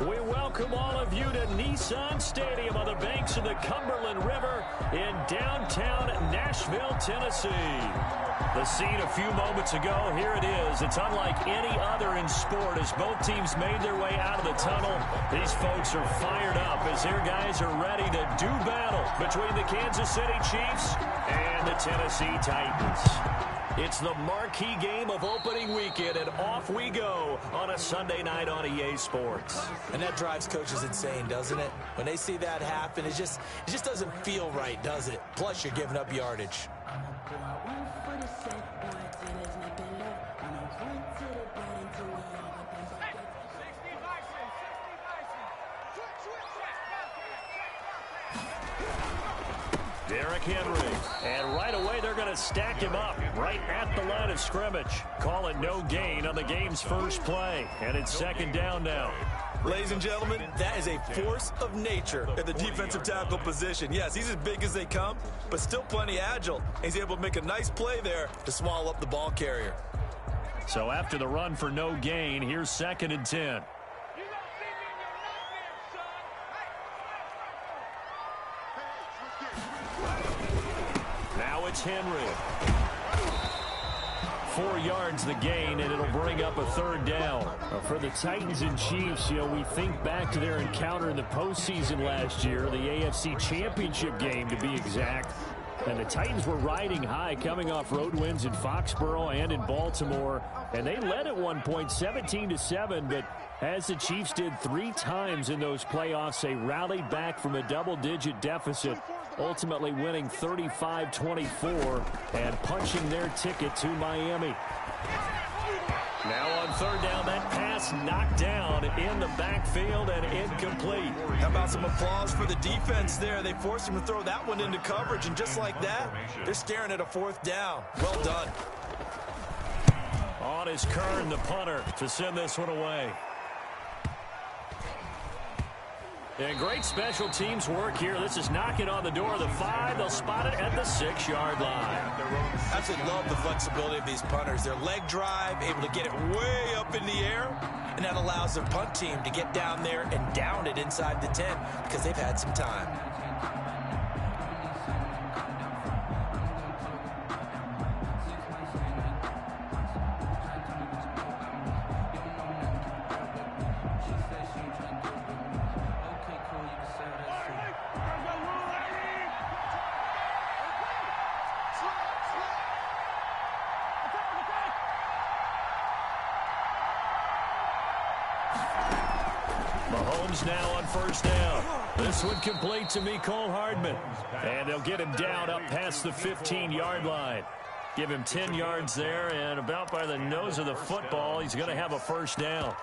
We welcome all of you to Nissan Stadium on the banks of the Cumberland River in downtown Nashville, Tennessee. The scene a few moments ago, here it is. It's unlike any other in sport as both teams made their way out of the tunnel. These folks are fired up as their guys are ready to do battle between the Kansas City Chiefs and the Tennessee Titans. It's the marquee game of opening weekend, and off we go on a Sunday night on EA Sports. And that drives coaches insane, doesn't it? When they see that happen, it just doesn't feel right, does it? Plus, you're giving up yardage. Derrick Henry, and right away they're going to stack him up right at the line of scrimmage. Call it no gain on the game's first play, and it's second down now. Ladies and gentlemen, that is a force of nature at the defensive tackle position. Yes, he's as big as they come, but still plenty agile. He's able to make a nice play there to swallow up the ball carrier. So after the run for no gain, here's 2nd and 10. Now it's Henry. 4 yards the gain, and it'll bring up a 3rd down. For the Titans and Chiefs, we think back to their encounter in the postseason last year, the AFC Championship game to be exact. And the Titans were riding high, coming off road wins in Foxborough and in Baltimore. And they led at one point 17-7, but as the Chiefs did 3 times in those playoffs, they rallied back from a double-digit deficit, ultimately winning 35-24 and punching their ticket to Miami. Now on 3rd down, that pass knocked down in the backfield and incomplete. How about some applause for the defense there? They forced him to throw that one into coverage, and just like that, they're staring at a 4th down. Well done. On is Kern, the punter, to send this one away. And great special teams work here. This is knocking on the door of the 5. They'll spot it at the 6-yard line. I absolutely love the flexibility of these punters. Their leg drive, able to get it way up in the air, and that allows their punt team to get down there and down it inside the 10 because they've had some time. Mahomes now on 1st down. This one complete to Mecole Hardman. And they'll get him down up past the 15-yard line. Give him 10 yards there, and about by the nose of the football, he's going to have a 1st down.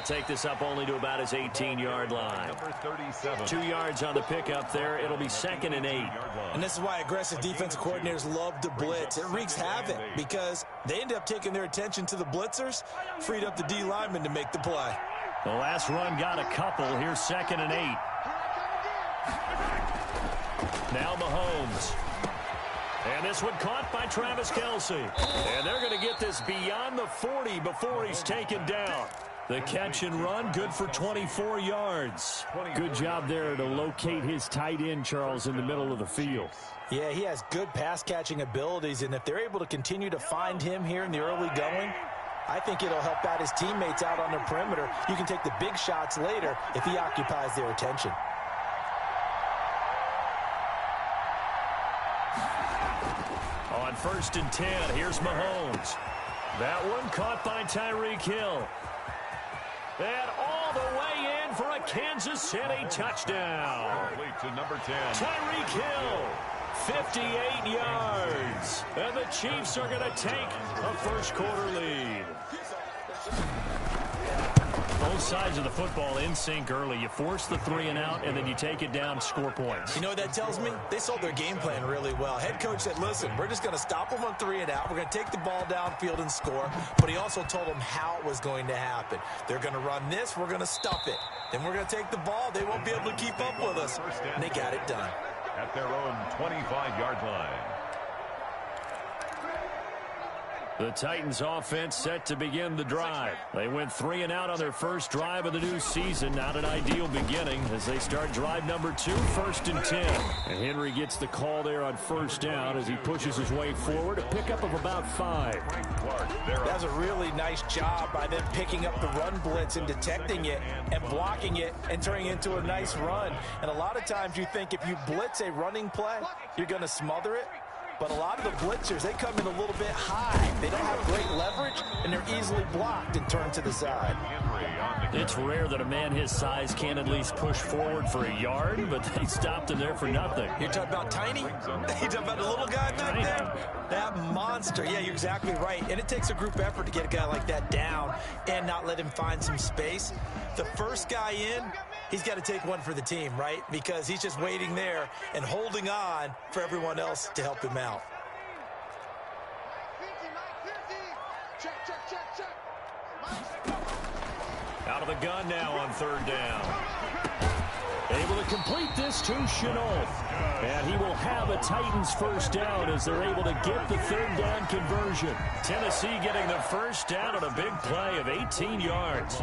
Take this up only to about his 18-yard line. Number 37. 2 yards on the pickup there. It'll be 2nd and 8. And this is why aggressive defensive coordinators love to blitz. It wreaks havoc because they end up taking their attention to the blitzers, freed up the D lineman to make the play. The last run got a couple. Here's 2nd and 8. Now Mahomes. And this one caught by Travis Kelce. And they're going to get this beyond the 40 before he's taken down. The catch and run, good for 24 yards. Good job there to locate his tight end, Charles, in the middle of the field. Yeah, he has good pass-catching abilities, and if they're able to continue to find him here in the early going, I think it'll help out his teammates out on the perimeter. You can take the big shots later if he occupies their attention. On 1st and 10, here's Mahomes. That one caught by Tyreek Hill. And all the way in for a Kansas City touchdown. To number 10. Tyreek Hill, 58 yards. And the Chiefs are going to take a 1st quarter lead. both sides of the football in sync early. You force the 3 and out, and then you take it down, score points. You know what that tells me? They sold their game plan really well. Head coach said, listen, we're just going to stop them on 3 and out. We're going to take the ball downfield and score. But he also told them how it was going to happen. They're going to run this. We're going to stuff it. Then we're going to take the ball. They won't be able to keep up with us. And they got it done. At their own 25-yard line. The Titans offense set to begin the drive. They went 3 and out on their first drive of the new season. Not an ideal beginning as they start drive number 2, 1st and 10. And Henry gets the call there on 1st down as he pushes his way forward. A pickup of about 5. That's a really nice job by them picking up the run blitz and detecting it and blocking it and turning it into a nice run. And a lot of times you think if you blitz a running play, you're going to smother it. But a lot of the blitzers, they come in a little bit high. They don't have great leverage, and they're easily blocked and turned to the side. It's rare that a man his size can at least push forward for a yard, but they stopped him there for nothing. You're talking about Tiny? You're talking about the little guy back there? That monster. Yeah, you're exactly right. And it takes a group effort to get a guy like that down and not let him find some space. The first guy in, he's got to take one for the team, right? Because he's just waiting there and holding on for everyone else to help him out. Out of the gun now on 3rd down. Able to complete this to Chenault. And he will have a Titans 1st down as they're able to get the 3rd down conversion. Tennessee getting the 1st down on a big play of 18 yards.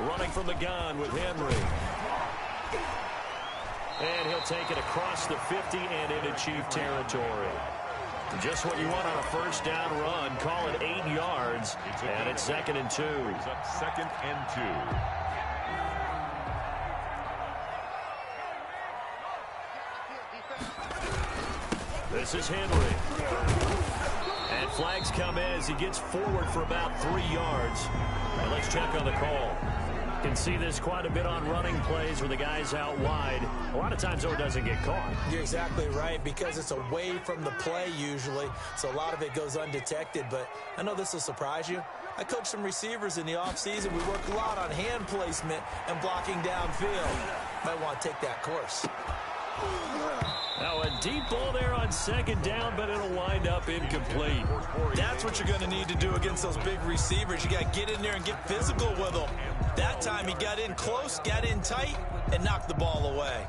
Running from the gun with Henry. And he'll take it across the 50 and into Chief territory. Just what you want on a 1st down run. Call it 8 yards. And it's 2nd and 2. It's up 2nd and 2. This is Henry. And flags come in as he gets forward for about 3 yards. And let's check on the call. Can see this quite a bit on running plays where the guy's out wide. A lot of times, though, it doesn't get caught. You're exactly right, because it's away from the play usually, so a lot of it goes undetected. But I know this will surprise you. I coach some receivers in the offseason. We work a lot on hand placement and blocking downfield. Might want to take that course. Now a deep ball there on 2nd down, but it'll wind up incomplete. That's what you're going to need to do against those big receivers. You got to get in there and get physical with them. That time he got in close, got in tight, and knocked the ball away.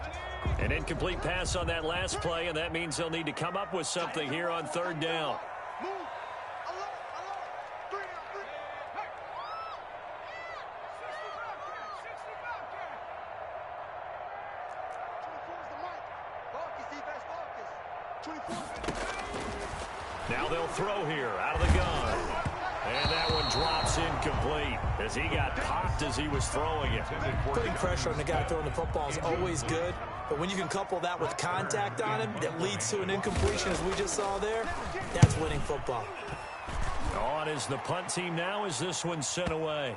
An incomplete pass on that last play, and that means they'll need to come up with something here on 3rd down. Now they'll throw here out of the gun. And that one drops incomplete as he got popped as he was throwing it. Putting pressure on the guy throwing the football is always good, but when you can couple that with contact on him that leads to an incompletion as we just saw there, that's winning football. On is the punt team now as this one's sent away.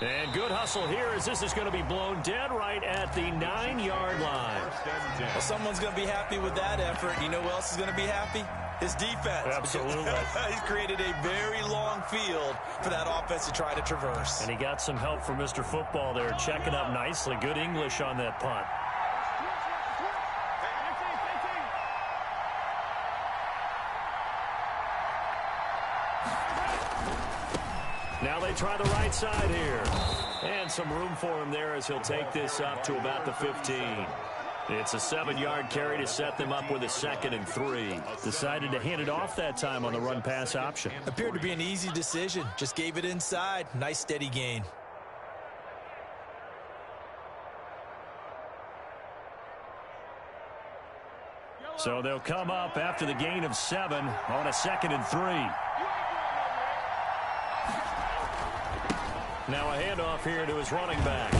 And good hustle here as this is going to be blown dead right at the 9-yard line. Well, someone's going to be happy with that effort. You know who else is going to be happy? His defense. Absolutely. He's created a very long field for that offense to try to traverse. And he got some help from Mr. Football there, checking up nicely. Good English on that punt. Now they try the right side here. And some room for him there as he'll take this up to about the 15. It's a 7-yard carry to set them up with a 2nd and 3. Decided to hand it off that time on the run-pass option. Appeared to be an easy decision. Just gave it inside. Nice steady gain. So they'll come up after the gain of 7 on a 2nd and 3. Now a handoff here to his running back.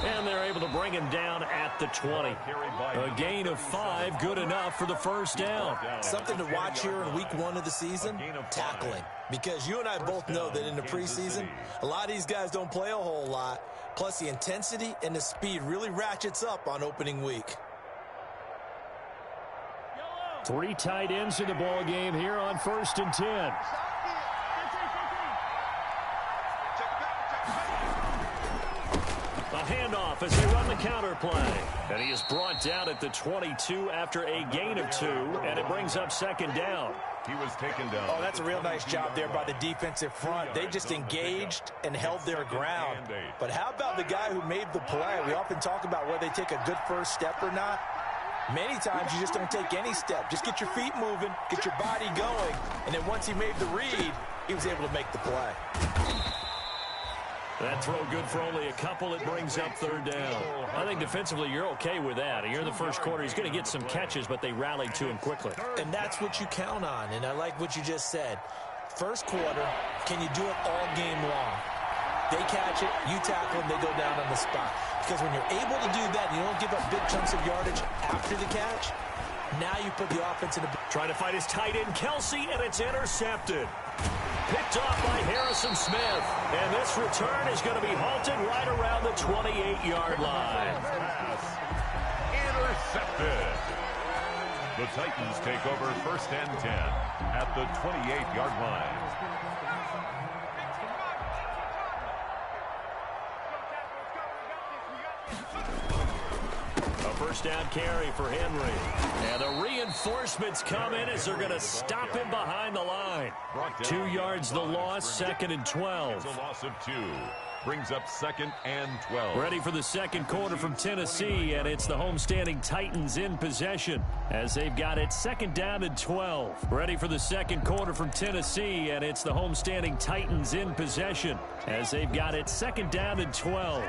And they're able to bring him down at the 20. A gain of 5, good enough for the first down. Something to watch here in week 1 of the season, tackling. Because you and I both know that in the preseason, a lot of these guys don't play a whole lot. Plus, the intensity and the speed really ratchets up on opening week. 3 tight ends in the ball game here on 1st and 10. A handoff as they run the counter play. And he is brought down at the 22 after a gain of 2, and it brings up 2nd down. He was taken down. Oh, that's a real nice job there by the defensive front. They just engaged and held their ground. But how about the guy who made the play? We often talk about whether they take a good first step or not. Many times you just don't take any step. Just get your feet moving, get your body going, and then once he made the read, he was able to make the play. That throw good for only a couple. It brings up 3rd down. I think defensively you're okay with that. Here in the first quarter, he's going to get some catches, but they rallied to him quickly. And that's what you count on, and I like what you just said. First quarter, can you do it all game long? They catch it, you tackle them, they go down on the spot. Because when you're able to do that, you don't give up big chunks of yardage after the catch, now you put the offense in a... Trying to find his tight end, Kelsey, and it's intercepted. Picked off by Harrison Smith. And this return is going to be halted right around the 28-yard line. Intercepted. The Titans take over 1st and 10 at the 28-yard line. A first down carry for Henry. And the reinforcements come in as they're going to stop him behind the line. 2 yards the loss, 2nd and 12. It's a loss of 2. Brings up 2nd and 12. Ready for the second quarter from Tennessee, and it's the homestanding Titans in possession as they've got it 2nd down and 12. Ready for the second quarter from Tennessee, and it's the homestanding Titans in possession as they've got it 2nd down and 12.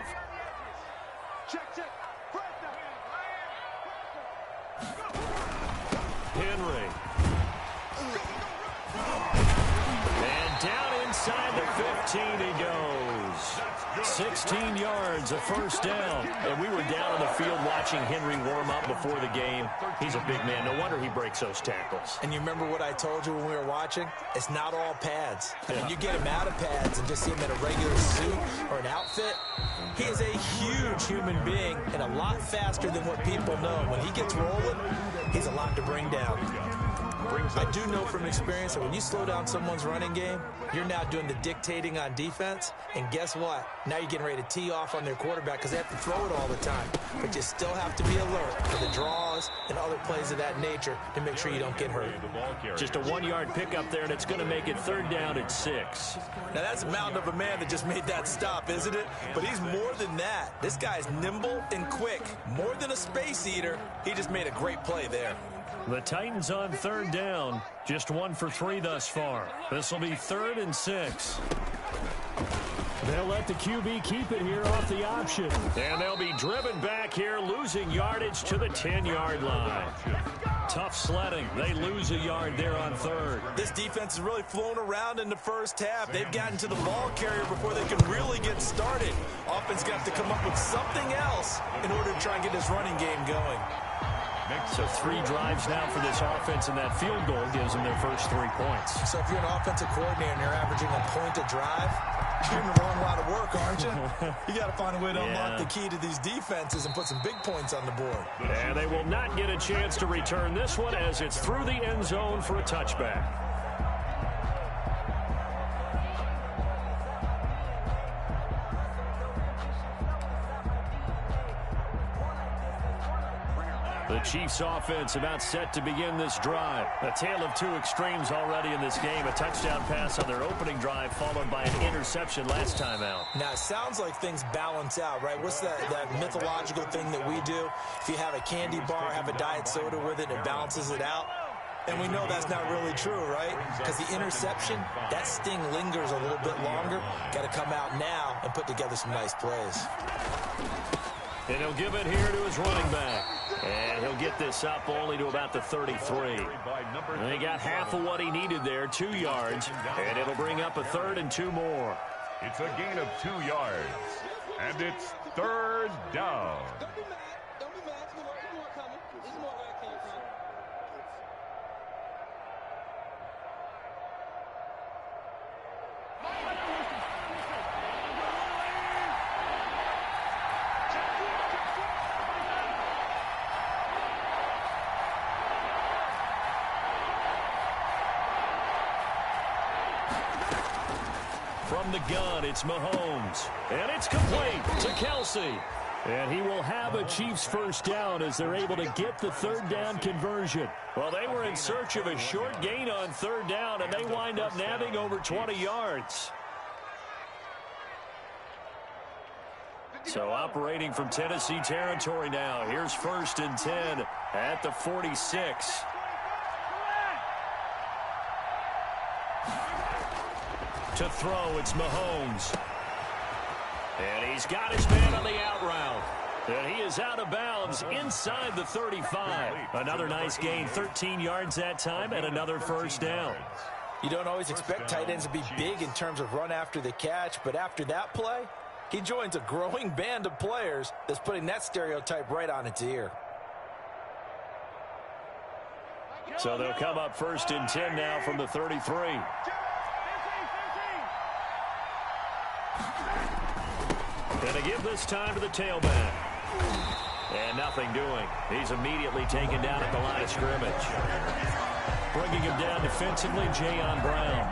Henry. And down inside the 15 he goes. 16 yards, a first down. And we were down on the field watching Henry warm up before the game. He's a big man. No wonder he breaks those tackles. And you remember what I told you when we were watching? It's not all pads. I mean, you get him out of pads and just see him in a regular suit or an outfit. He is a huge human being and a lot faster than what people know. When he gets rolling, he's a lot to bring down. I do know from experience that when you slow down someone's running game, you're now doing the dictating on defense. And guess what? Now you're getting ready to tee off on their quarterback because they have to throw it all the time. But you still have to be alert for the draws and other plays of that nature to make sure you don't get hurt. Just a 1-yard pickup there, and it's going to make it 3rd down and 6. Now that's a mountain of a man that just made that stop, isn't it? But he's more than that. This guy's nimble and quick. More than a space eater. He just made a great play there. The Titans on 3rd down. Just 1 for 3 thus far. This will be 3rd and 6. They'll let the QB keep it here off the option. And they'll be driven back here, losing yardage to the 10-yard line. Tough sledding. They lose a yard there on 3rd. This defense has really flown around in the first half. They've gotten to the ball carrier before they can really get started. Offense got to come up with something else in order to try and get this running game going. So 3 drives now for this offense, and that field goal gives them their first 3 points. So if you're an offensive coordinator and you're averaging a point a drive, you're doing the wrong lot of work, aren't you? You got to find a way to unlock the key to these defenses and put some big points on the board. And they will not get a chance to return this one as it's through the end zone for a touchback. The Chiefs offense about set to begin this drive. A tale of 2 extremes already in this game. A touchdown pass on their opening drive followed by an interception last time out. Now, it sounds like things balance out, right? What's that mythological thing that we do? If you have a candy bar, have a diet soda with it, it balances it out. And we know that's not really true, right? Because the interception, that sting lingers a little bit longer. Got to come out now and put together some nice plays. And he'll give it here to his running back. And he'll get this up only to about the 33. And he got half of what he needed there, 2 yards. And it'll bring up a 3rd and 2 more. It's a gain of 2 yards. And it's third down. Don't be mad. Don't be mad. There's more coming. There's more where I came from. From the gun, it's Mahomes. And it's complete to Kelsey. And he will have a Chiefs first down as they're able to get the third down conversion. Well, they were in search of a short gain on third down, and they wind up nabbing over 20 yards. So operating from Tennessee territory now. Here's 1st and 10 at the 46. To throw, it's Mahomes. And he's got his man on the out route. And he is out of bounds inside the 35. Another nice gain, 13 yards that time, and another first down. You don't always expect tight ends to be big in terms of run after the catch, but after that play, he joins a growing band of players that's putting that stereotype right on its ear. So they'll come up 1st and 10 now from the 33. And they give this time to the tailback. And nothing doing. He's immediately taken down at the line of scrimmage. Bringing him down defensively, Jayon Brown.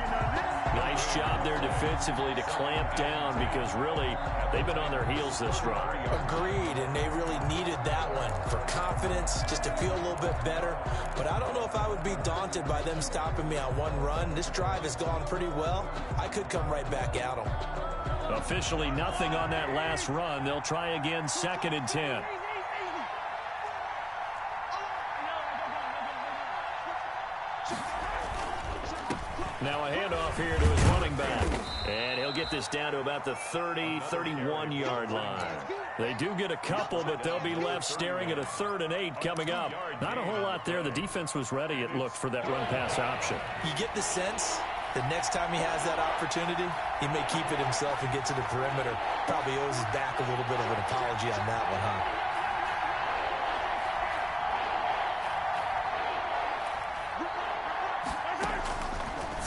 Nice job there defensively to clamp down because really they've been on their heels this run. Agreed, and they really needed that one for confidence, just to feel a little bit better. But I don't know if I would be daunted by them stopping me on one run. This drive has gone pretty well. I could come right back at them. Officially nothing on that last run. They'll try again 2nd and 10. Now a handoff here to his running back. And he'll get this down to about the 30, 31-yard line. They do get a couple, but they'll be left staring at a 3rd and 8 coming up. Not a whole lot there. The defense was ready, it looked, for that run-pass option. You get the sense that next time he has that opportunity, he may keep it himself and get to the perimeter. Probably owes his back a little bit of an apology on that one, huh?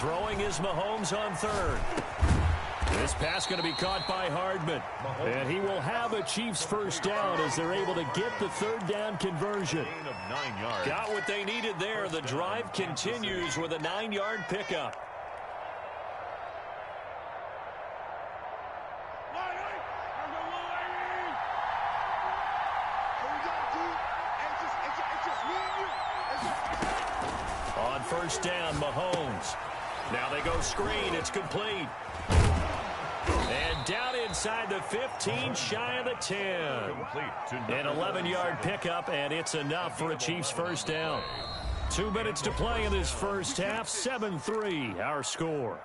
Throwing is Mahomes on 3rd. This pass going to be caught by Hardman. And he will have a Chiefs first down as they're able to get the 3rd down conversion. Got what they needed there. The drive continues with a 9-yard pickup. On 1st down, Mahomes. Now they go screen. It's complete. And down inside the 15, shy of the 10. An 11-yard pickup, and it's enough for a Chiefs first down. 2 minutes to play in this first half. 7-3, our score.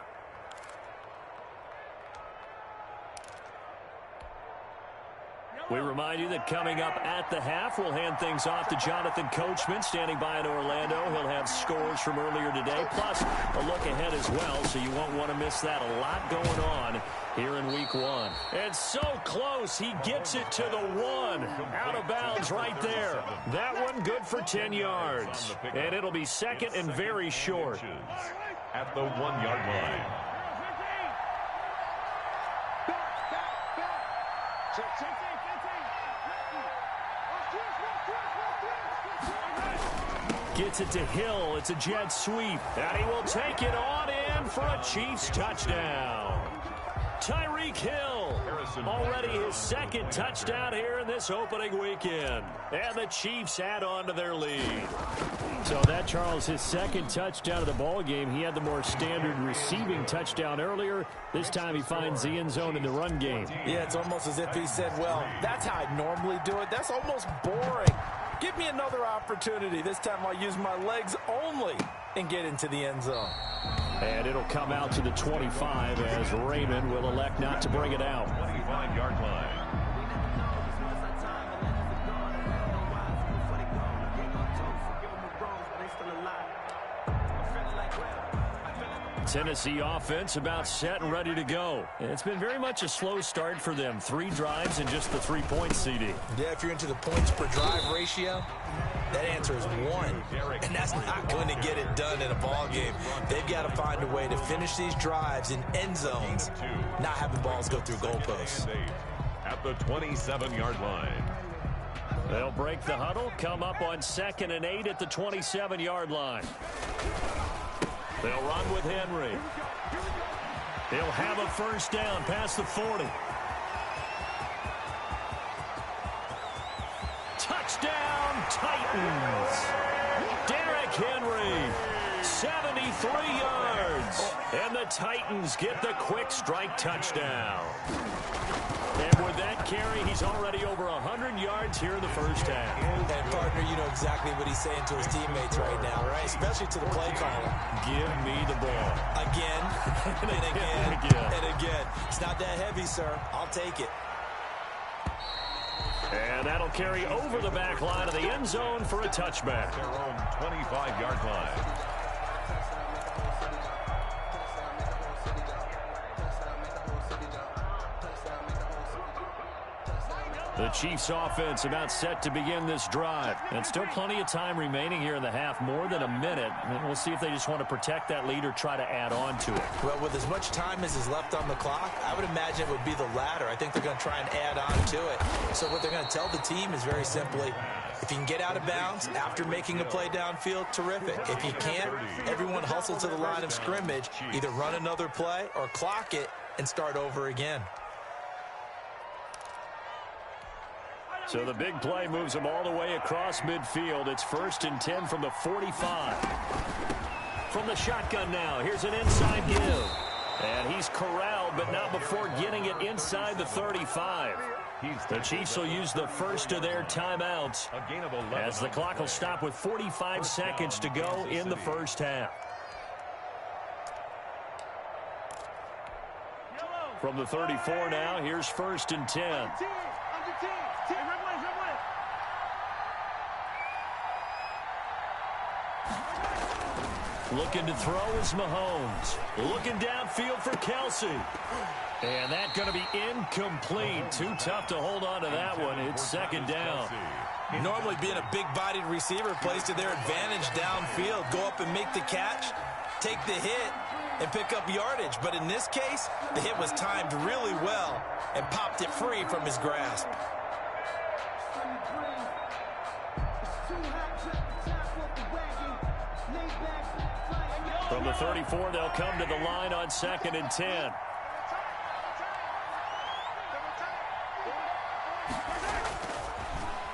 We remind you that coming up at the half, we'll hand things off to Jonathan Coachman, standing by in Orlando. He'll have scores from earlier today, plus a look ahead as well, so you won't want to miss that. A lot going on here in Week 1. And so close, he gets it to the 1. Out of bounds right there. That one good for 10 yards. And it'll be 2nd and very short. At the 1-yard line. Gets it to Hill. It's a jet sweep. And he will take it on in for a Chiefs touchdown. Tyreek Hill, already his 2nd touchdown here in this opening weekend. And the Chiefs add on to their lead. So that, Charles, his 2nd touchdown of the ball game. He had the more standard receiving touchdown earlier. This time he finds the end zone in the run game. Yeah, it's almost as if he said, well, that's how I normally do it. That's almost boring. Give me another opportunity. This time I'll use my legs only and get into the end zone. And it'll come out to the 25 as Raymond will elect not to bring it out. 25-yard line. Tennessee offense about set and ready to go. It's been very much a slow start for them. 3 drives and just the 3 points, CD. Yeah, if you're into the points per drive ratio, that answer is 1. And that's not going to get it done in a ball game. They've got to find a way to finish these drives in end zones, not having balls go through goalposts. At the 27-yard line. They'll break the huddle, come up on 2nd and 8 at the 27-yard line. They'll run with Henry. He'll have a first down past the 40. Touchdown, Titans. Derrick Henry, 73 yards. And the Titans get the quick strike touchdown. And with that carry, he's already over 100 yards here in the first half. And, partner, you know exactly what he's saying to his teammates right now, right? Especially to the play caller. Give me the ball. Again, and again, and again. It's not that heavy, sir. I'll take it. And that'll carry over the back line of the end zone for a touchback. Their own 25-yard line. The Chiefs offense about set to begin this drive. And still plenty of time remaining here in the half, more than a minute. And we'll see if they just want to protect that lead or try to add on to it. Well, with as much time as is left on the clock, I would imagine it would be the latter. I think they're going to try and add on to it. So what they're going to tell the team is very simply, if you can get out of bounds after making a play downfield, terrific. If you can't, everyone hustle to the line of scrimmage, either run another play or clock it and start over again. So the big play moves them all the way across midfield. It's 1st and 10 from the 45. From the shotgun now, here's an inside give. And he's corralled, but not before getting it inside the 35. The Chiefs will use the first of their timeouts as the clock will stop with 45 seconds to go in the first half. From the 34 now, here's 1st and 10. Looking to throw is Mahomes. Looking downfield for Kelsey. And that's going to be incomplete. Too tough to hold on to that one. It's 2nd down. Normally being a big-bodied receiver plays to their advantage downfield. Go up and make the catch, take the hit, and pick up yardage. But in this case, the hit was timed really well and popped it free from his grasp. From the 34, they'll come to the line on 2nd and 10.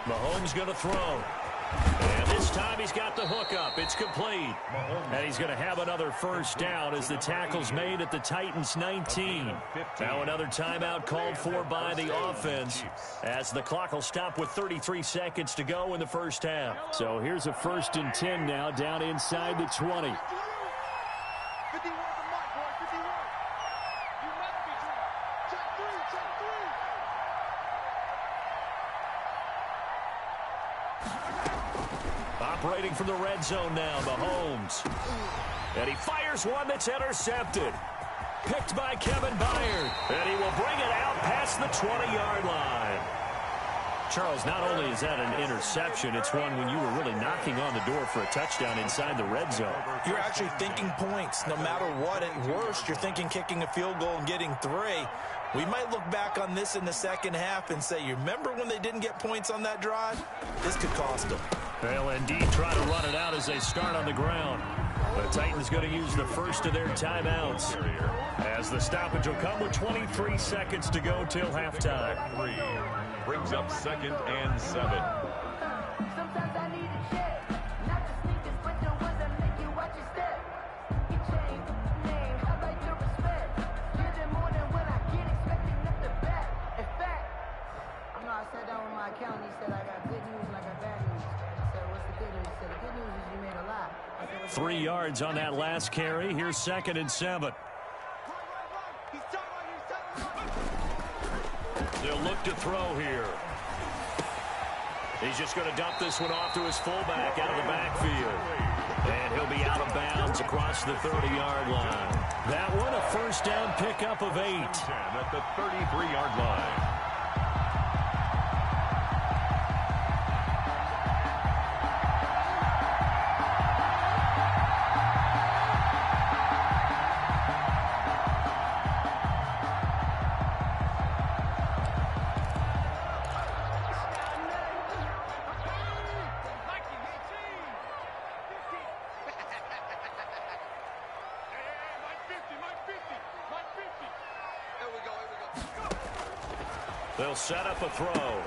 Mahomes going to throw. And this time he's got the hook up. It's complete. And he's going to have another first down as the tackle's made at the Titans 19. Now another timeout called for by the offense as the clock will stop with 33 seconds to go in the first half. So here's a 1st and 10 now down inside the 20. Operating from the red zone now, Mahomes. And he fires one that's intercepted. Picked by Kevin Byard. And he will bring it out past the 20-yard line. Charles, not only is that an interception, it's one when you were really knocking on the door for a touchdown inside the red zone. You're actually thinking points. No matter what, at worst, you're thinking kicking a field goal and getting 3. We might look back on this in the second half and say, you remember when they didn't get points on that drive? This could cost them. They'll indeed try to run it out as they start on the ground. The Titans going to use the first of their timeouts as the stoppage will come with 23 seconds to go till halftime. 3 brings up 2nd and 7. Sometimes I need a check, not the sneakers, but the ones that make you watch your step. You change the name, I like your respect. You're the morning when I get expecting up the back. In fact, you know, I sat down with my accountant, he said I got good news and I got bad news. I said, what's the good news? He said, the good news is you made a lot. I said, what's 3 yards on that last carry. Here's 2nd and 7. They'll look to throw here. He's just going to dump this one off to his fullback out of the backfield. And he'll be out of bounds across the 30-yard line. That one a first down pickup of 8. At the 33-yard line. They'll set up a throw.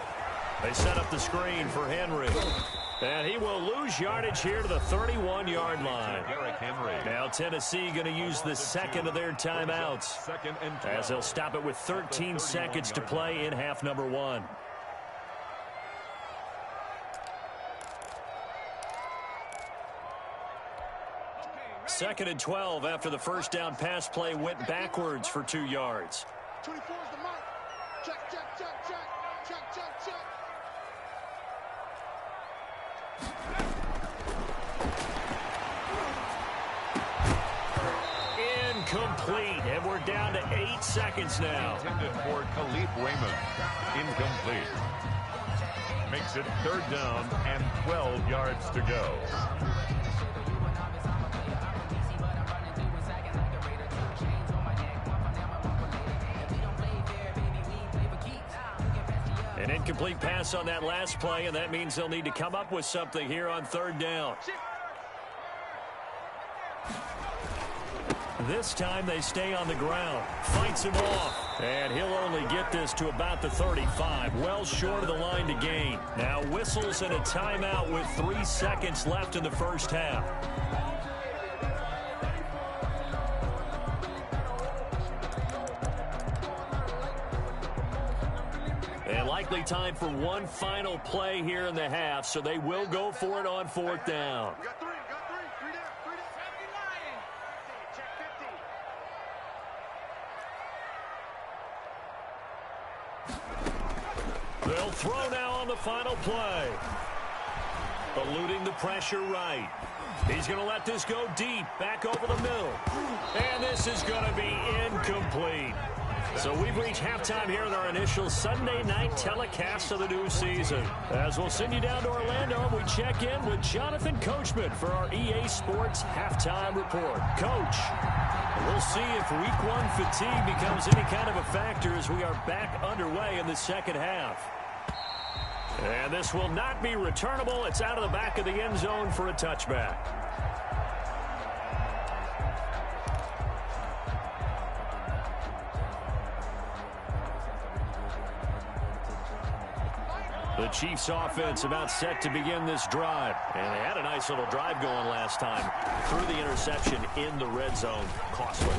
They set up the screen for Henry. And he will lose yardage here to the 31-yard line. Now Tennessee going to use the second of their timeouts as they'll stop it with 13 seconds to play in half number 1. Second and 12 after the first down pass play went backwards for 2 yards. 24 is the mark. Check, check, check, check. Check, check, check. Incomplete, and we're down to 8 seconds now. Intended for Khalif Raymond. Incomplete. Makes it third down and 12 yards to go. An incomplete pass on that last play, and that means they'll need to come up with something here on third down. This time they stay on the ground. Fights him off. And he'll only get this to about the 35. Well short of the line to gain. Now whistles and a timeout with 3 seconds left in the first half. And likely time for one final play here in the half, so they will go for it on fourth down. They'll throw now on the final play. Eluding the pressure right. He's going to let this go deep, back over the middle. And this is going to be incomplete. So we've reached halftime here in our initial Sunday night telecast of the new season. As we'll send you down to Orlando, and we check in with Jonathan Coachman for our EA Sports Halftime Report. Coach, we'll see if Week 1 fatigue becomes any kind of a factor as we are back underway in the second half. And this will not be returnable. It's out of the back of the end zone for a touchback. The Chiefs offense about set to begin this drive. And they had a nice little drive going last time. Threw the interception in the red zone. Costly.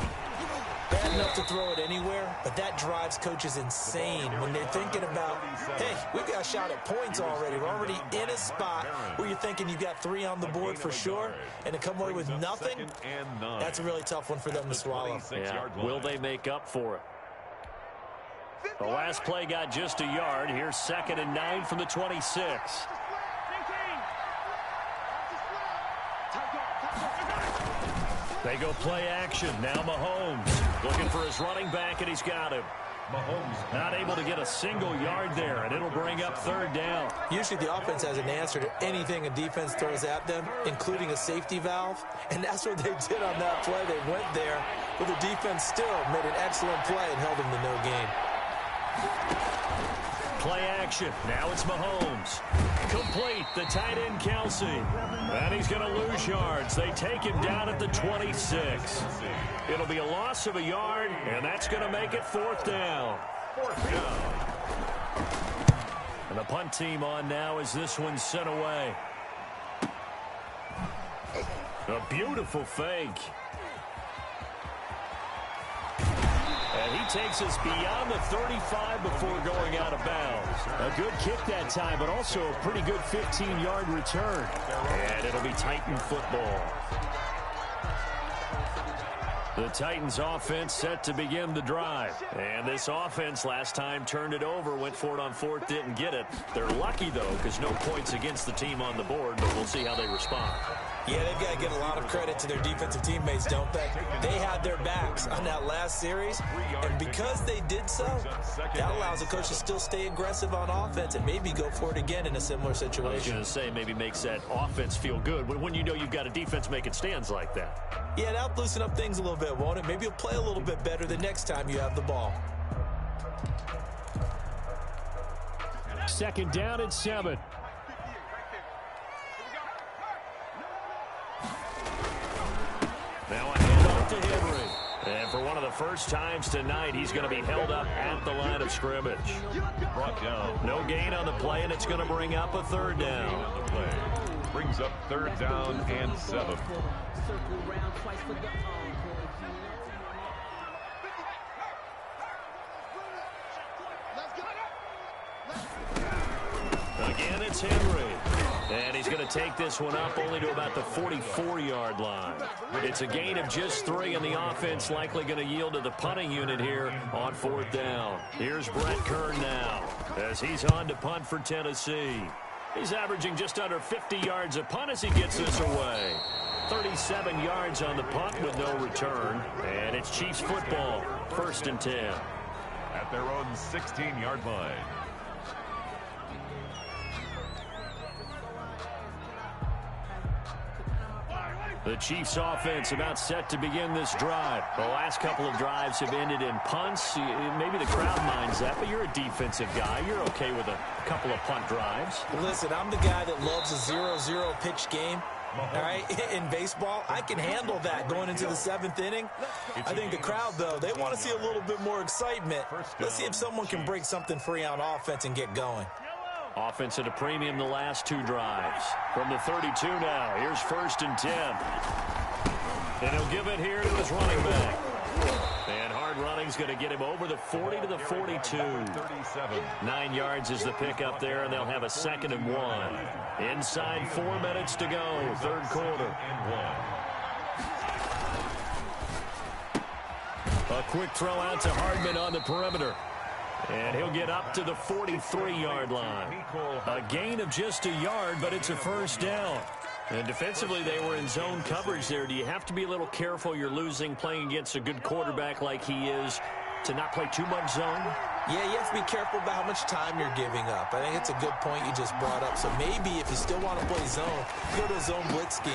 Bad enough to throw it anywhere, but that drives coaches insane when they're thinking about, hey, we've got a shot at points already. We're already in a spot where you're thinking you've got 3 on the board for sure, and to come away with nothing, that's a really tough one for them to swallow. Yeah. Will they make up for it? The last play got just a yard. Here's 2nd and 9 from the 26. They go play action. Now Mahomes looking for his running back, and he's got him. Mahomes not able to get a single yard there, and it'll bring up third down. Usually the offense has an answer to anything a defense throws at them, including a safety valve, and that's what they did on that play. They went there, but the defense still made an excellent play and held them to no gain. Play action. Now it's Mahomes. Complete. The tight end, Kelsey. And he's going to lose yards. They take him down at the 26. It'll be a loss of a yard, and that's going to make it fourth down. And the punt team on now as this one's sent away. A beautiful fake. And he takes us beyond the 35 before going out of bounds. A good kick that time, but also a pretty good 15-yard return. And it'll be Titan football. The Titans offense set to begin the drive. And this offense last time turned it over, went for it on fourth, didn't get it. They're lucky, though, because no points against the team on the board, but we'll see how they respond. Yeah, they've got to give a lot of credit to their defensive teammates, don't they? They had their backs on that last series, and because they did so, that allows the coach to still stay aggressive on offense and maybe go for it again in a similar situation. I was going to say, maybe makes that offense feel good when you know you've got a defense making stands like that. Yeah, that'll loosen up things a little bit, won't it? Maybe you'll play a little bit better the next time you have the ball. Second down and 7. Now a handoff to Henry. And for one of the first times tonight, he's going to be held up at the line of scrimmage. Brought down. No gain on the play, and it's going to bring up a third down. The play brings up third down and 7. Again, it's Henry. And he's going to take this one up only to about the 44-yard line. It's a gain of just 3, and the offense likely going to yield to the punting unit here on 4th down. Here's Brett Kern now as he's on to punt for Tennessee. He's averaging just under 50 yards a punt as he gets this away. 37 yards on the punt with no return. And it's Chiefs football, 1st and 10. At their own 16-yard line. The Chiefs offense about set to begin this drive. The last couple of drives have ended in punts. Maybe the crowd minds that, but you're a defensive guy. You're okay with a couple of punt drives. Listen, I'm the guy that loves a 0-0 pitch game. All right, in baseball, I can handle that going into the 7th inning. I think the crowd, though, they want to see a little bit more excitement. Let's see if someone can break something free on offense and get going. Offense at a premium the last 2 drives. From the 32 now, here's 1st and 10. And he'll give it here to his running back. And hard running's going to get him over the 40 to the 42. 9 yards is the pickup there, and they'll have a 2nd and 1. Inside 4 minutes to go, 3rd quarter. A quick throw out to Hardman on the perimeter. And he'll get up to the 43-yard line. A gain of just a yard, but it's a 1st down. And defensively, they were in zone coverage there. Do you have to be a little careful? You're losing playing against a good quarterback like he is to not play too much zone? Yeah, you have to be careful about how much time you're giving up. I think it's a good point you just brought up. So maybe if you still want to play zone, go to a zone blitz scheme.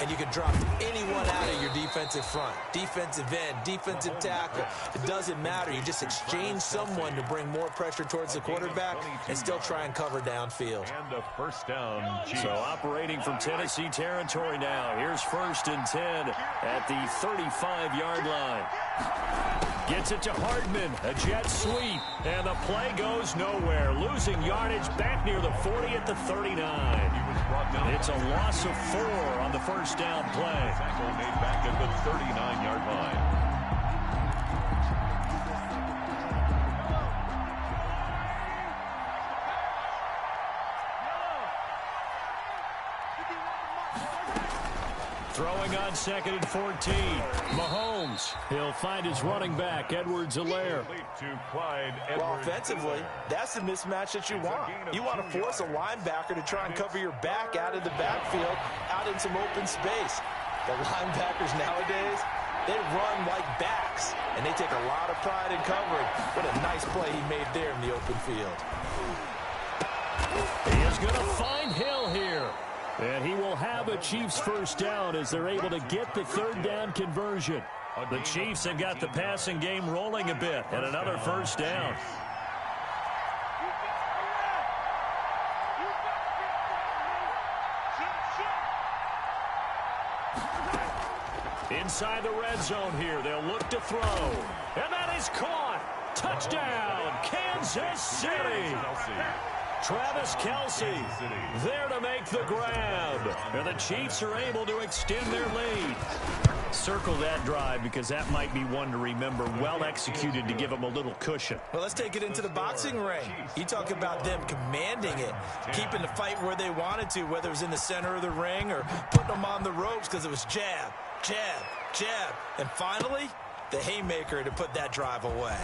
And you can drop anyone out of your defensive front. Defensive end, defensive tackle. It doesn't matter. You just exchange someone to bring more pressure towards the quarterback and still try and cover downfield. And a 1st down. So operating from Tennessee territory now. Here's 1st and 10 at the 35-yard line. Gets it to Hardman. A jet sweep. And the play goes nowhere. Losing yardage back near the 40 at the 39. It's a loss of 4 on the 1st down play. Tackle made back at the 39-yard line. Throwing on 2nd and 14. Mahomes. He'll find his running back, Edwards-Helaire. Well, offensively, that's the mismatch that you want. You want to force a linebacker to try and cover your back out of the backfield, out in some open space. The linebackers nowadays, they run like backs, and they take a lot of pride in covering. What a nice play he made there in the open field. He is going to find Hill here. And he will have a Chiefs 1st down as they're able to get the 3rd down conversion. The Chiefs have got the passing game rolling a bit, and another 1st down. Inside the red zone here, they'll look to throw. And that is caught. Touchdown, Kansas City. Travis Kelce there to make the grab. And the Chiefs are able to extend their lead. Circle that drive because that might be one to remember. Well executed to give them a little cushion. Well, let's take it into the boxing ring. You talk about them commanding it, keeping the fight where they wanted to, whether it was in the center of the ring or putting them on the ropes because it was jab, jab, jab. And finally, the haymaker to put that drive away.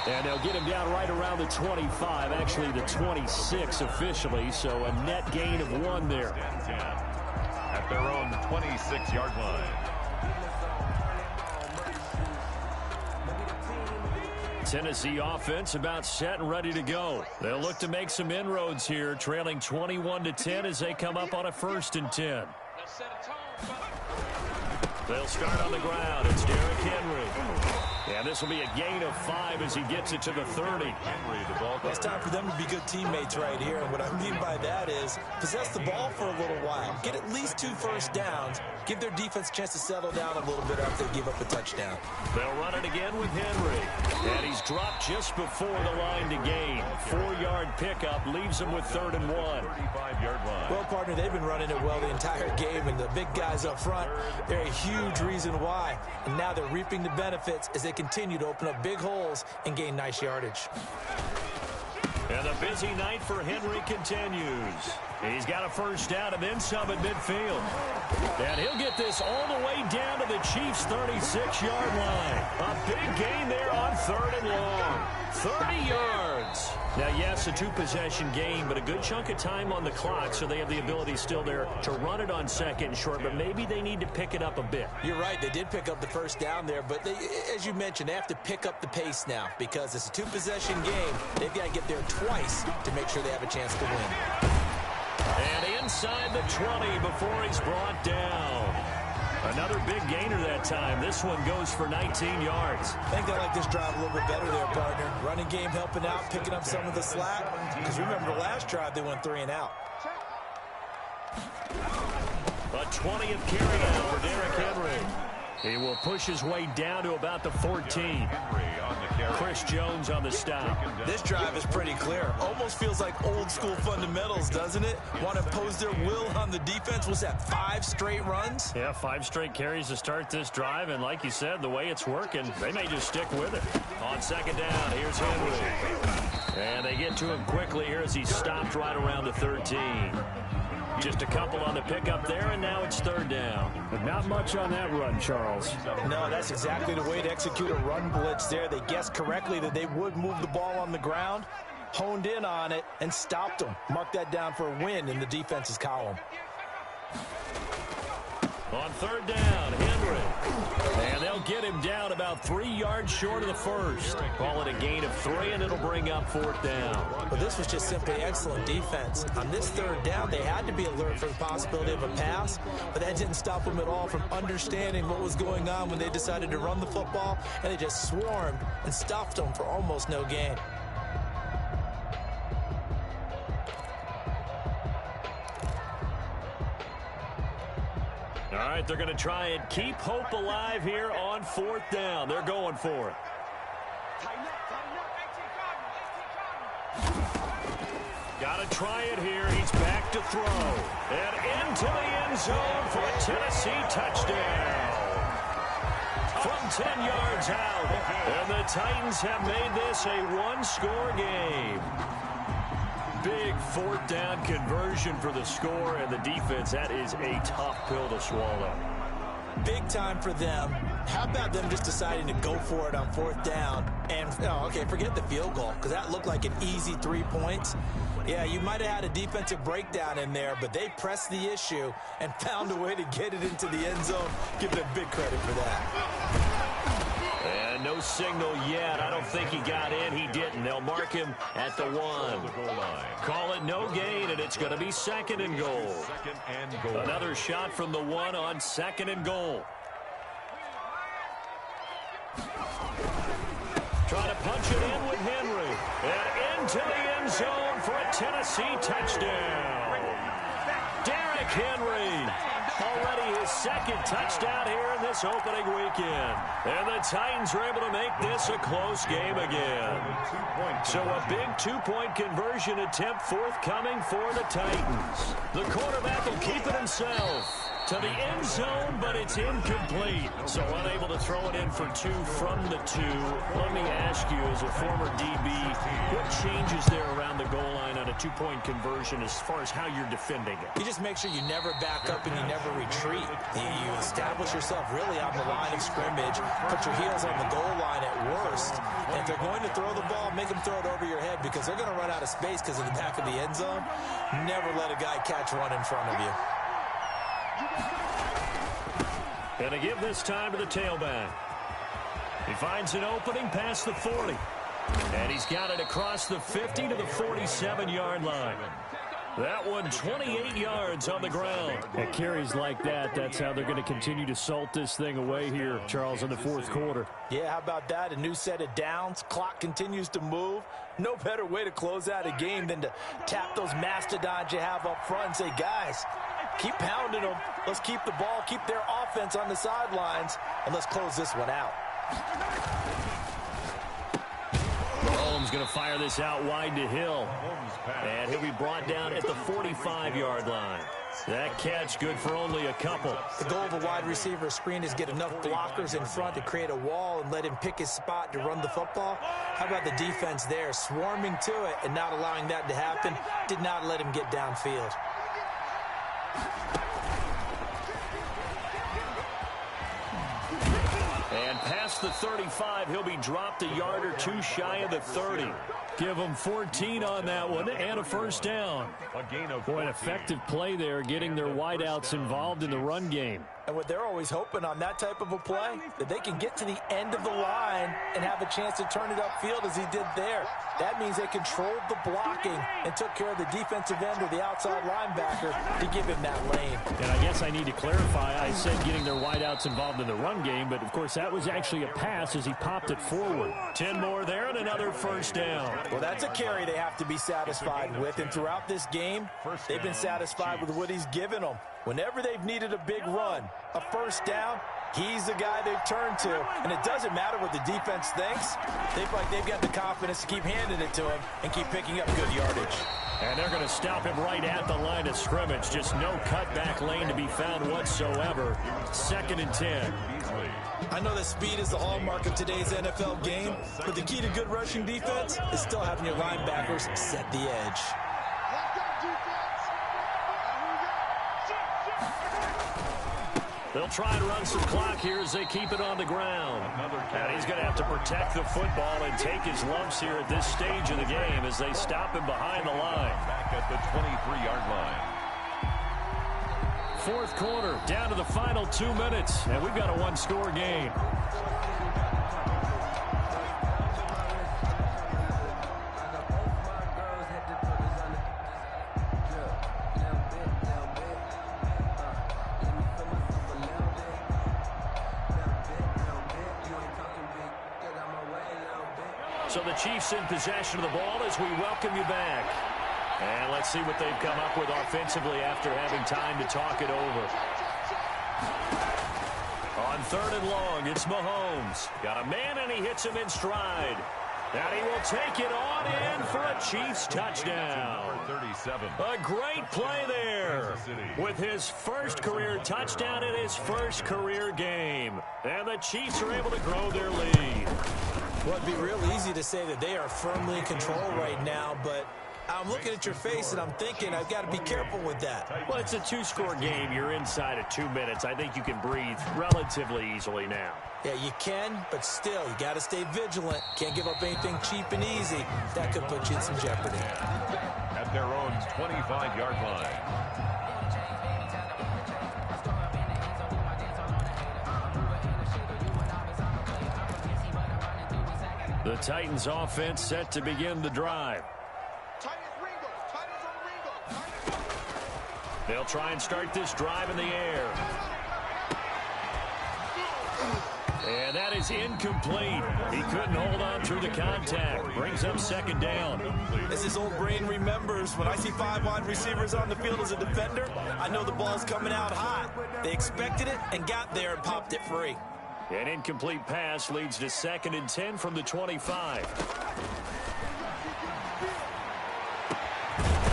And they'll get him down right around the 25, actually the 26 officially, so a net gain of 1 there. At their own 26-yard line. Tennessee offense about set and ready to go. They'll look to make some inroads here, trailing 21-10 as they come up on a 1st and 10. They'll start on the ground. It's Derrick Henry. And this will be a gain of 5 as he gets it to the 30. Henry, the ball. It's time for them to be good teammates right here. And what I mean by that is possess the ball for a little while. Get at least 2 first downs. Give their defense a chance to settle down a little bit after they give up a touchdown. They'll run it again with Henry. And he's dropped just before the line to gain. 4-yard pickup leaves him with 3rd and 1. 35-yard line. Well, partner, they've been running it well the entire game, and the big guys up front, they're a huge reason why. And now they're reaping the benefits as they continue to open up big holes and gain nice yardage. And the busy night for Henry continues. He's got a 1st down and then some at midfield. And he'll get this all the way down to the Chiefs' 36-yard line. A big gain there on 3rd and long. 30 yards. Now, yes, a 2-possession game, but a good chunk of time on the clock, so they have the ability still there to run it on 2nd and short, but maybe they need to pick it up a bit. You're right. They did pick up the 1st down there, but as you mentioned, they have to pick up the pace now because it's a 2-possession game. They've got to get there twice to make sure they have a chance to win. And inside the 20 before he's brought down. Another big gainer that time. This one goes for 19 yards. I think they like this drive a little bit better there, partner. Running game helping out, picking up some of the slack. Because remember the last drive, they went 3 and out. A 20th carry now for Derrick Henry. He will push his way down to about the 14. Chris Jones on the stop. This drive is pretty clear. Almost feels like old school fundamentals, doesn't it? Want to impose their will on the defense. Was that 5 straight runs? Yeah, 5 straight carries to start this drive. And like you said, the way it's working, they may just stick with it. On 2nd down, here's Henry. And they get to him quickly here as he's stopped right around the 13. Just a couple on the pickup there, and now it's 3rd down. But not much on that run, Charles. No, that's exactly the way to execute a run blitz there. They guessed correctly that they would move the ball on the ground, honed in on it, and stopped them. Mark that down for a win in the defense's column. On 3rd down, Henry. And they'll get him down about 3 yards short of the 1st. Call it a gain of 3, and it'll bring up 4th down. But this was just simply excellent defense. On this 3rd down, they had to be alert for the possibility of a pass, but that didn't stop them at all from understanding what was going on when they decided to run the football, and they just swarmed and stuffed them for almost no gain. All right, they're going to try and keep hope alive here on 4th down. They're going for it. Got to try it here. He's back to throw. And into the end zone for a Tennessee touchdown. From 10 yards out. And the Titans have made this a 1-score game. Big 4th down conversion for the score, and the defense, that is a tough pill to swallow. Big time for them. How about them just deciding to go for it on 4th down? And, okay, forget the field goal, because that looked like an easy 3 points. Yeah, you might have had a defensive breakdown in there, but they pressed the issue and found a way to get it into the end zone. Give them big credit for that. And no signal yet. I don't think he got in. He didn't. They'll mark him at the 1. Call it no gain, and it's going to be 2nd and goal. Another shot from the 1 on 2nd and goal. Trying to punch it in with Henry. And into the end zone for a Tennessee touchdown. Derrick Henry. Already his 2nd touchdown here in this opening weekend. And the Titans are able to make this a close game again. So a big 2-point conversion attempt forthcoming for the Titans. The quarterback will keep it himself. To the end zone, but it's incomplete. So unable to throw it in for 2 from the 2. Let me ask you, as a former DB, what changes there around the goal line on a 2-point conversion as far as how you're defending it? You just make sure you never back up and you never retreat. You establish yourself really on the line of scrimmage, put your heels on the goal line at worst. And if they're going to throw the ball, make them throw it over your head because they're going to run out of space because of the back of the end zone. Never let a guy catch one in front of you. Going to give this time to the tailback. He finds an opening past the 40. And he's got it across the 50 to the 47-yard line. That one 28 yards on the ground. At carries like that, that's how they're going to continue to salt this thing away here, Charles, in the fourth quarter. Yeah, how about that? A new set of downs. Clock continues to move. No better way to close out a game than to tap those mastodons you have up front and say, guys, keep pounding them. Let's keep the ball, keep their offense on the sidelines, and let's close this one out. Mahomes going to fire this out wide to Hill. And he'll be brought down at the 45-yard line. That catch good for only a couple. The goal of a wide receiver screen is get enough blockers in front to create a wall and let him pick his spot to run the football. How about the defense there, swarming to it and not allowing that to happen? Did not let him get downfield. And past the 35, he'll be dropped a yard or 2 shy of the 30. Give him 14 on that one and a first down. Boy, an effective play there, getting their wideouts involved in the run game. And what they're always hoping on that type of a play, that they can get to the end of the line and have a chance to turn it upfield as he did there. That means they controlled the blocking and took care of the defensive end or the outside linebacker to give him that lane. And I guess I need to clarify, I said getting their wideouts involved in the run game, but of course that was actually a pass as he popped it forward. 10 more there and another first down. Well, that's a carry they have to be satisfied with, and throughout this game, they've been satisfied with what he's given them. Whenever they've needed a big run, a first down, he's the guy they've turned to. And it doesn't matter what the defense thinks. They've got the confidence to keep handing it to him and keep picking up good yardage. And they're going to stop him right at the line of scrimmage. Just no cutback lane to be found whatsoever. 2nd and 10. I know that speed is the hallmark of today's NFL game, but the key to good rushing defense is still having your linebackers set the edge. They'll try and run some clock here as they keep it on the ground. And he's going to have to protect the football and take his lumps here at this stage of the game as they stop him behind the line. Back at the 23-yard line. Fourth quarter, down to the final 2 minutes, and we've got a one-score game. So the Chiefs in possession of the ball as we welcome you back. And let's see what they've come up with offensively after having time to talk it over. On 3rd and long, it's Mahomes. Got a man and he hits him in stride. And he will take it on in for a Chiefs touchdown. 37. A great play there with his first career touchdown in his first career game. And the Chiefs are able to grow their lead. Well, it'd be real easy to say that they are firmly in control right now, but I'm looking at your face and I'm thinking I've got to be careful with that. Well, it's a 2-score game. You're inside of 2 minutes. I think you can breathe relatively easily now. Yeah, you can, but still, you got to stay vigilant. Can't give up anything cheap and easy. That could put you in some jeopardy. At their own 25-yard line. The Titans offense set to begin the drive. They'll try and start this drive in the air. And that is incomplete. He couldn't hold on through the contact. Brings up 2nd down. As his old brain remembers, when I see 5 wide receivers on the field as a defender, I know the ball's coming out hot. They expected it and got there and popped it free. An incomplete pass leads to 2nd and 10 from the 25.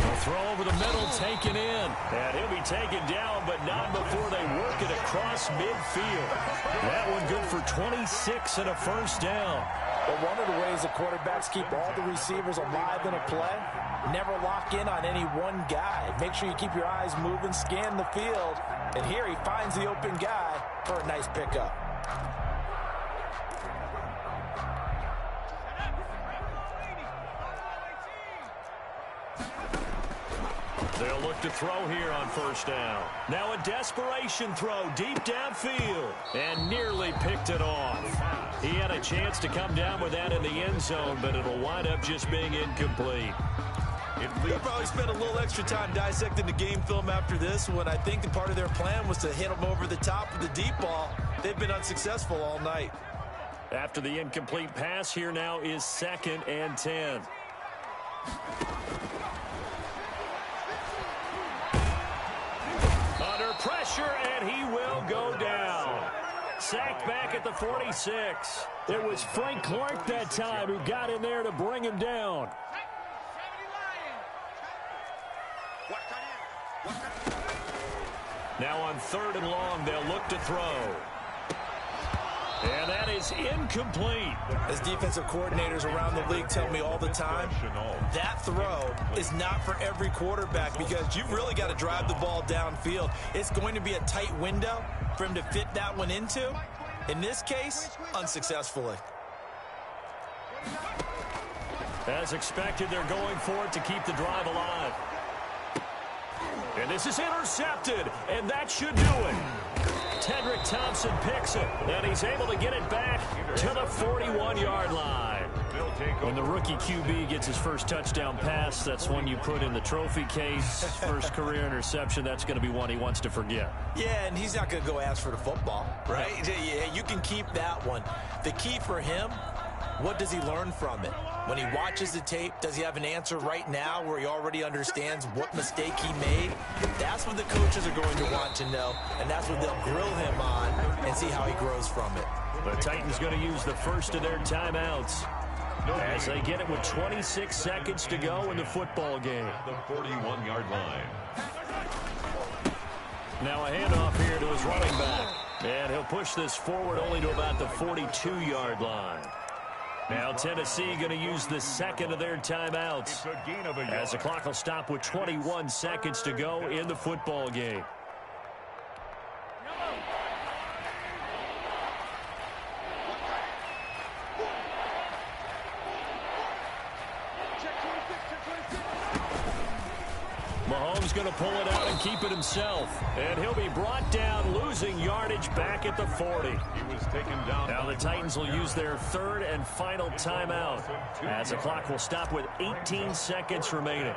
They'll throw Throw over the middle, taken in. And he'll be taken down, but not before they work it across midfield. That one good for 26 and a first down. But one of the ways the quarterbacks keep all the receivers alive in a play, never lock in on any one guy. Make sure you keep your eyes moving, scan the field. And here he finds the open guy for a nice pickup. They'll look to throw here on first down. Now a desperation throw deep downfield and nearly picked it off. He had a chance to come down with that in the end zone, but it'll wind up just being incomplete. They'll probably spend a little extra time dissecting the game film after this one. I think part of their plan was to hit him over the top of the deep ball. They've been unsuccessful all night. After the incomplete pass, here now is 2nd and 10. Under pressure, and he will go down. Sacked back at the 46. It was Frank Clark that time who got in there to bring him down. Now on 3rd and long, they'll look to throw. And that is incomplete. As defensive coordinators around the league tell me all the time, that throw is not for every quarterback because you've really got to drive the ball downfield. It's going to be a tight window for him to fit that one into. In this case, unsuccessfully. As expected, they're going for it to keep the drive alive. And this is intercepted, and that should do it. Tedrick Thompson picks it, and he's able to get it back to the 41-yard line. When the rookie QB gets his first touchdown pass, that's one you put in the trophy case. First career interception, that's going to be one he wants to forget. Yeah, and he's not going to go ask for the football, right? Yeah, you can keep that one. The key for him, what does he learn from it? When he watches the tape, does he have an answer right now where he already understands what mistake he made? That's what the coaches are going to want to know, and that's what they'll grill him on and see how he grows from it. The Titans going to use the first of their timeouts as they get it with 26 seconds to go in the football game. The 41-yard line. Now a handoff here to his running back. And he'll push this forward only to about the 42-yard line. Now Tennessee going to use the second of their timeouts as the clock will stop with 21 seconds to go in the football game. Mahomes going to pull it out and keep it himself. And he'll be brought down, losing yardage back at the 40. He was taken down. Now the Titans will use their third and final timeout as the clock will stop with 18 seconds remaining.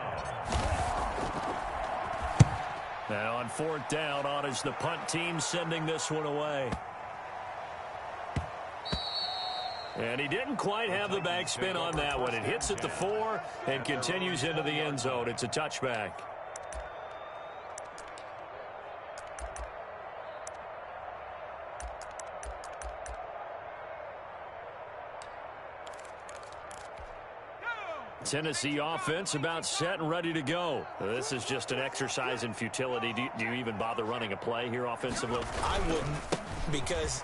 Now on 4th down, on is the punt team sending this one away. And he didn't quite have the backspin on that one. It hits at the 4 and continues into the end zone. It's a touchback. Tennessee offense about set and ready to go. This is just an exercise in futility. Do you even bother running a play here offensively? I wouldn't, because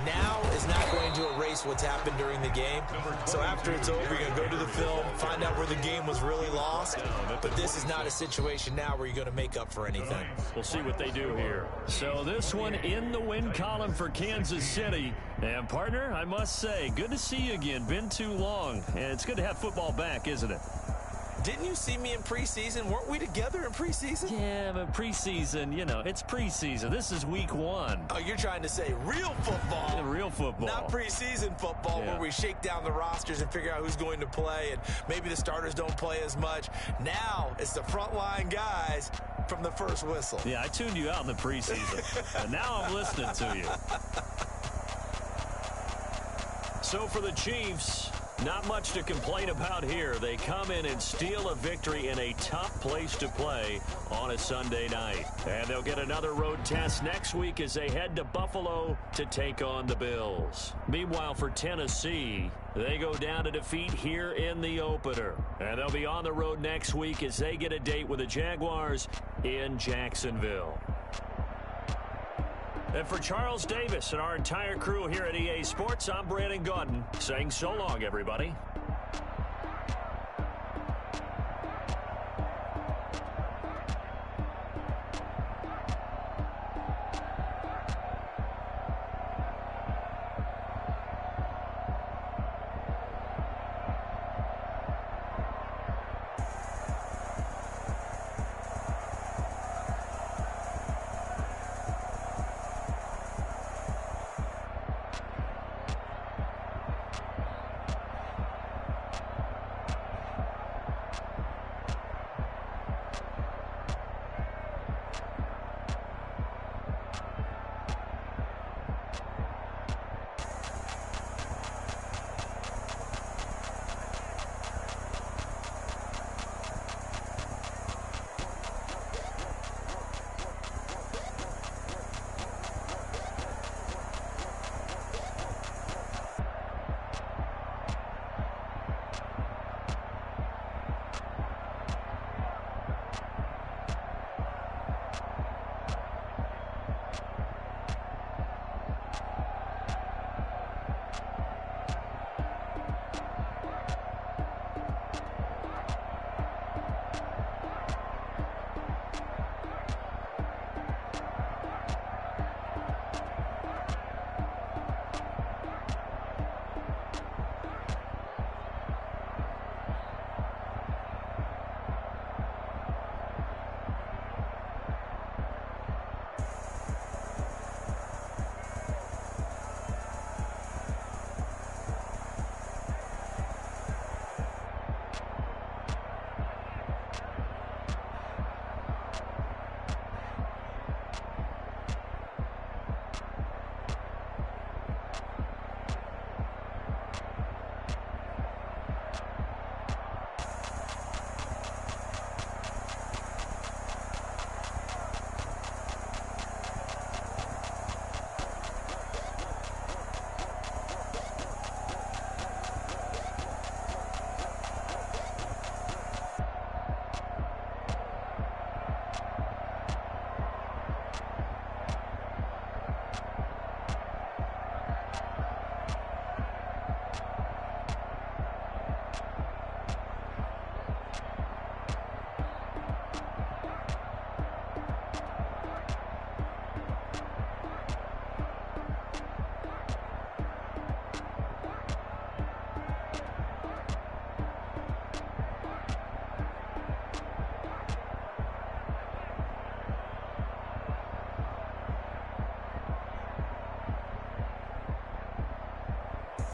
now is not going to erase what's happened during the game. So after it's over, you're going to go to the film, find out where the game was really lost. But this is not a situation now where you're going to make up for anything. We'll see what they do here. So this one in the win column for Kansas City. And partner, I must say, good to see you again. Been too long. And it's good to have football back, isn't it? Didn't you see me in preseason? Weren't we together in preseason? Yeah, but preseason, you know, it's preseason. This is week 1. Oh, you're trying to say real football. Yeah, real football. Not preseason football where we shake down the rosters and figure out who's going to play, and maybe the starters don't play as much. Now it's the frontline guys from the first whistle. Yeah, I tuned you out in the preseason, and now I'm listening to you. So for the Chiefs, Not much to complain about here. They come in and steal a victory in a tough place to play on a Sunday night. And they'll get another road test next week as they head to Buffalo to take on the Bills. Meanwhile, for Tennessee, they go down to defeat here in the opener. And they'll be on the road next week as they get a date with the Jaguars in Jacksonville. And for Charles Davis and our entire crew here at EA Sports, I'm Brandon Gaudin saying so long, everybody.